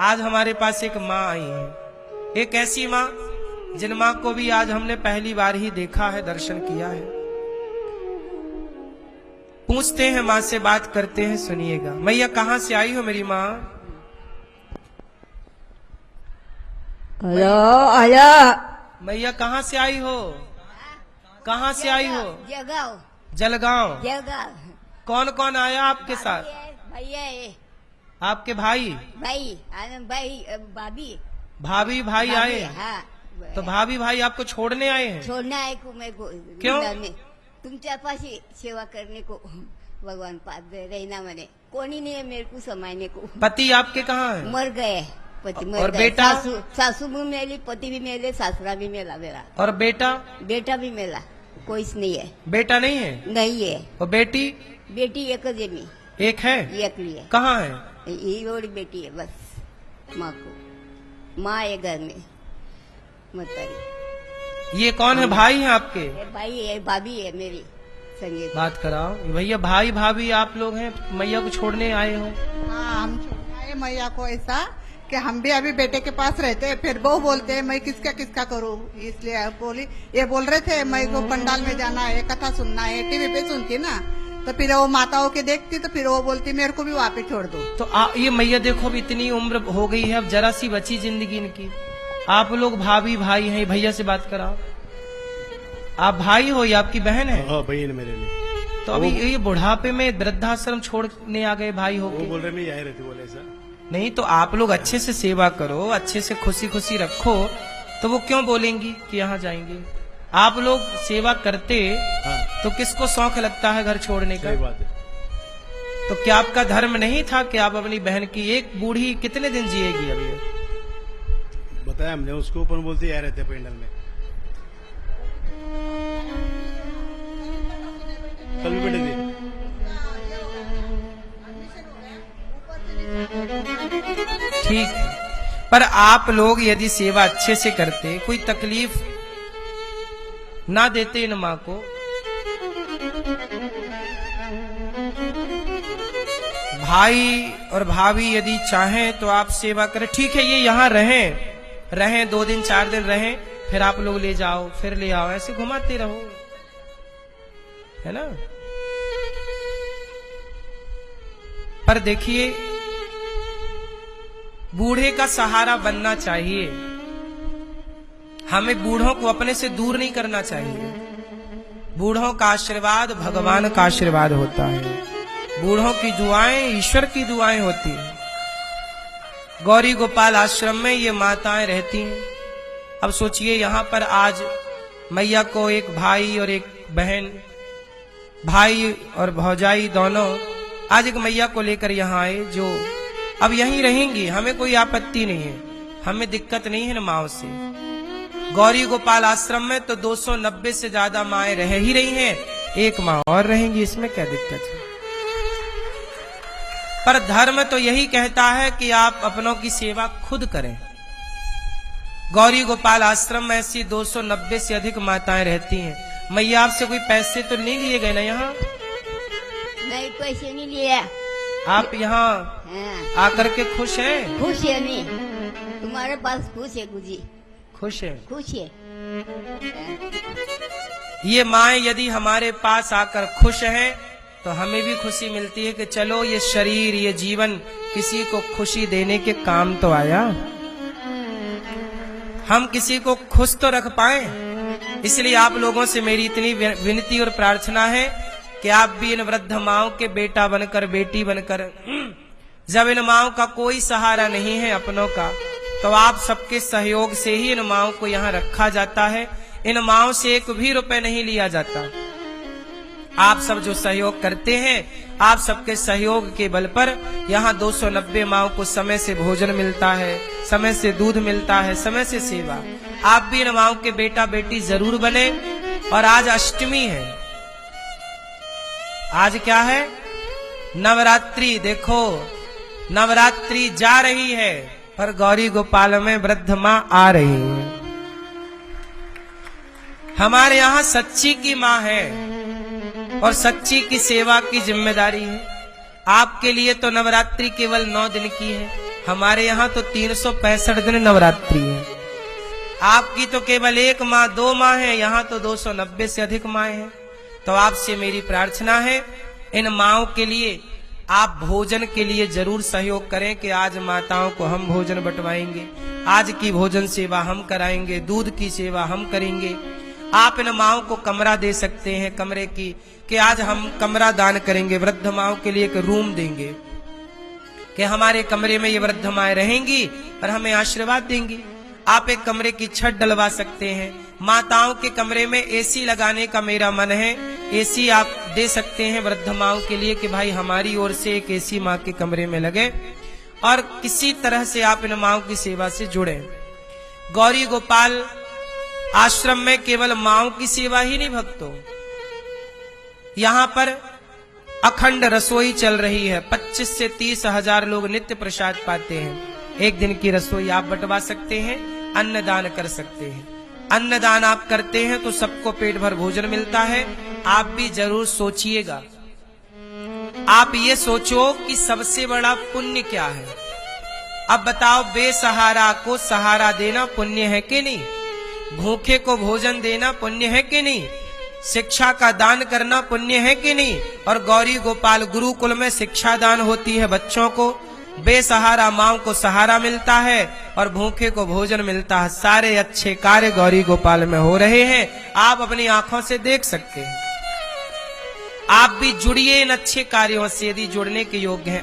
आज हमारे पास एक माँ आई है, एक ऐसी माँ जिन माँ को भी आज हमने पहली बार ही देखा है, दर्शन किया है। पूछते हैं माँ से, बात करते हैं, सुनिएगा। मैया कहाँ से आई हो मेरी माँ? Hello hello. मैया कहाँ से आई हो? कहाँ से आई हो? जलगांव। जलगांव। जलगांव। कौन कौन आया आपके साथ? भैया है। आपके भाई? भाई भाई भाभी भाभी भाई आए? हाँ। तो भाभी भाई आपको छोड़ने आए हैं? छोड़ने आए को मेरे को। क्यों? तुमच्या पाशी सेवा करने को भगवान पास रहना मैंने कोनी नहीं है मेरे को समाने को। पति आपके कहाँ है? मर गए पति, मर और गए। बेटा? सासू भी मेली, पति भी मेले, सासुरा भी मेला मेरा। और बेटा? बेटा भी मेला, कोई नहीं है। बेटा नहीं है? नहीं है। और बेटी? बेटी एक जमी, एक है। एक लिए। कहाँ है? ये बड़ी बेटी है बस। माँ को, माँ है घर में मतारी। ये कौन है? भाई हैं आपके? ये भाई है, भाभी है मेरी संगीत। बात कराओ भैया। भाई भाभी आप लोग हैं, मैया को छोड़ने आए हो? हाँ, हम छोड़ने आए मैया को ऐसा कि हम भी अभी बेटे के पास रहते हैं, फिर बहू बोलते हैं मैं किसका किसका करूँ, इसलिए बोली। ये बोल रहे थे मैं को पंडाल में जाना है, कथा सुनना है, टीवी पे सुनती ना, तो फिर वो माताओं के देखती, तो फिर वो बोलती मेरे को भी वहाँ पे छोड़ दो। तो ये मैया देखो, अब इतनी उम्र हो गई है, अब जरा सी बची जिंदगी इनकी। आप लोग भाभी भाई हैं, भैया से बात कराओ। आप भाई हो या आपकी बहन है? हाँ, बहन मेरे लिए। तो अभी ये बुढ़ापे में वृद्धाश्रम छोड़ने आ गए भाई हो? वो बोल रहे मैं यही रहती, बोले ऐसा नहीं तो आप लोग अच्छे से सेवा करो, अच्छे से खुशी खुशी रखो, तो वो क्यों बोलेंगी कि यहाँ जाएंगे? आप लोग सेवा करते हाँ, तो किसको शौक लगता है घर छोड़ने का? सही बात है। तो क्या आपका धर्म नहीं था कि आप अपनी बहन की, एक बूढ़ी कितने दिन जिएगी अभी? बताया हमने उसको, पर बोलते यही रहते पेंडल में। कल भी बैठे थे। ठीक है, पर आप लोग यदि सेवा अच्छे से करते, कोई तकलीफ ना देते इन माँ को, भाई और भाभी यदि चाहें तो आप सेवा करें। ठीक है, ये यहाँ रहें 2 दिन 4 दिन रहें, फिर आप लोग ले जाओ, फिर ले आओ, ऐसे घुमाते रहो, है ना? पर देखिए, बूढ़े का सहारा बनना चाहिए। हमें बूढ़ों को अपने से दूर नहीं करना चाहिए। बूढ़ों का आशीर्वाद भगवान का आशीर्वाद होता है। बूढ़ों की दुआएं ईश्वर की दुआएं होती हैं। गौरी गोपाल आश्रम में ये माताएं रहती हैं। अब सोचिए, यहाँ पर आज मैया को एक भाई और एक बहन, भाई और भौजाई दोनों आज एक मैया को लेकर यहाँ आए, जो अब यहीं रहेंगी। हमें कोई आपत्ति नहीं है, हमें दिक्कत नहीं है न माओ से। गौरी गोपाल आश्रम में तो 290 से ज्यादा माएं रह ही रही हैं, एक माँ और रहेंगी, इसमें क्या दिक्कत है? पर धर्म तो यही कहता है कि आप अपनों की सेवा खुद करें। गौरी गोपाल आश्रम में ऐसी 290 से अधिक माताएं रहती हैं। मैया आपसे कोई पैसे तो नहीं लिए गए ना यहाँ? नहीं, पैसे नहीं लिया। आप यहाँ हाँ। आकर के खुश हैं? खुश है नहीं? तुम्हारे पास खुश है गुजी? खुश है। खुश है। ये माएं यदि हमारे पास आकर खुश हैं तो हमें भी खुशी मिलती है कि चलो ये शरीर, ये जीवन किसी को खुशी देने के काम तो आया, हम किसी को खुश तो रख पाए। इसलिए आप लोगों से मेरी इतनी विनती और प्रार्थना है कि आप भी इन वृद्ध माओं के बेटा बनकर, बेटी बनकर, जब इन माओं का कोई सहारा नहीं है अपनों का, तो आप सबके सहयोग से ही इन माओं को यहाँ रखा जाता है। इन माओं से 1 भी रुपए नहीं लिया जाता। आप सब जो सहयोग करते हैं, आप सबके सहयोग के बल पर यहाँ 290 माओं को समय से भोजन मिलता है, समय से दूध मिलता है, समय से सेवा। आप भी इन माओं के बेटा बेटी जरूर बने। और आज अष्टमी है। आज क्या है? नवरात्रि। देखो, नवरात्रि जा रही है पर गौरी गोपाल में वृद्ध माँ आ रही है। हमारे यहाँ सच्ची की माँ है और सच्ची की सेवा की जिम्मेदारी है। आपके लिए तो नवरात्रि केवल 9 दिन की है, हमारे यहाँ तो 365 दिन नवरात्रि है। आपकी तो केवल 1 माह 2 माह है, यहाँ तो 290 से अधिक माह है। तो आपसे मेरी प्रार्थना है, इन माओं के लिए आप भोजन के लिए जरूर सहयोग करें कि आज माताओं को हम भोजन बंटवाएंगे, आज की भोजन सेवा हम कराएंगे, दूध की सेवा हम करेंगे। आप इन माओं को कमरा दे सकते हैं, कमरे की कि आज हम कमरा दान करेंगे, वृद्ध माओं के लिए एक रूम देंगे कि हमारे कमरे में ये वृद्ध माएं रहेंगी और हमें आशीर्वाद देंगी। आप एक कमरे की छत डलवा सकते हैं। माताओं के कमरे में एसी लगाने का मेरा मन है, एसी आप दे सकते हैं वृद्ध माओं के लिए कि भाई हमारी ओर से एक एसी माँ के कमरे में लगे, और किसी तरह से आप इन माओं की सेवा से जुड़े। गौरी गोपाल आश्रम में केवल माओं की सेवा ही नहीं भक्तों, यहाँ पर अखंड रसोई चल रही है। 25 से 30 हजार लोग नित्य प्रसाद पाते हैं। एक दिन की रसोई आप बंटवा सकते हैं, अन्नदान कर सकते हैं। अन्नदान आप करते हैं तो सबको पेट भर भोजन मिलता है। आप भी जरूर सोचिएगा, आप ये सोचो कि सबसे बड़ा पुण्य क्या है। अब बताओ, बेसहारा को सहारा देना पुण्य है कि नहीं? भूखे को भोजन देना पुण्य है कि नहीं? शिक्षा का दान करना पुण्य है कि नहीं? और गौरी गोपाल गुरुकुल में शिक्षा दान होती है बच्चों को, बेसहारा माओं को सहारा मिलता है और भूखे को भोजन मिलता है। सारे अच्छे कार्य गौरी गोपाल में हो रहे हैं, आप अपनी आंखों से देख सकते हैं। आप भी जुड़िए इन अच्छे कार्यों से, यदि जुड़ने के योग्य हैं।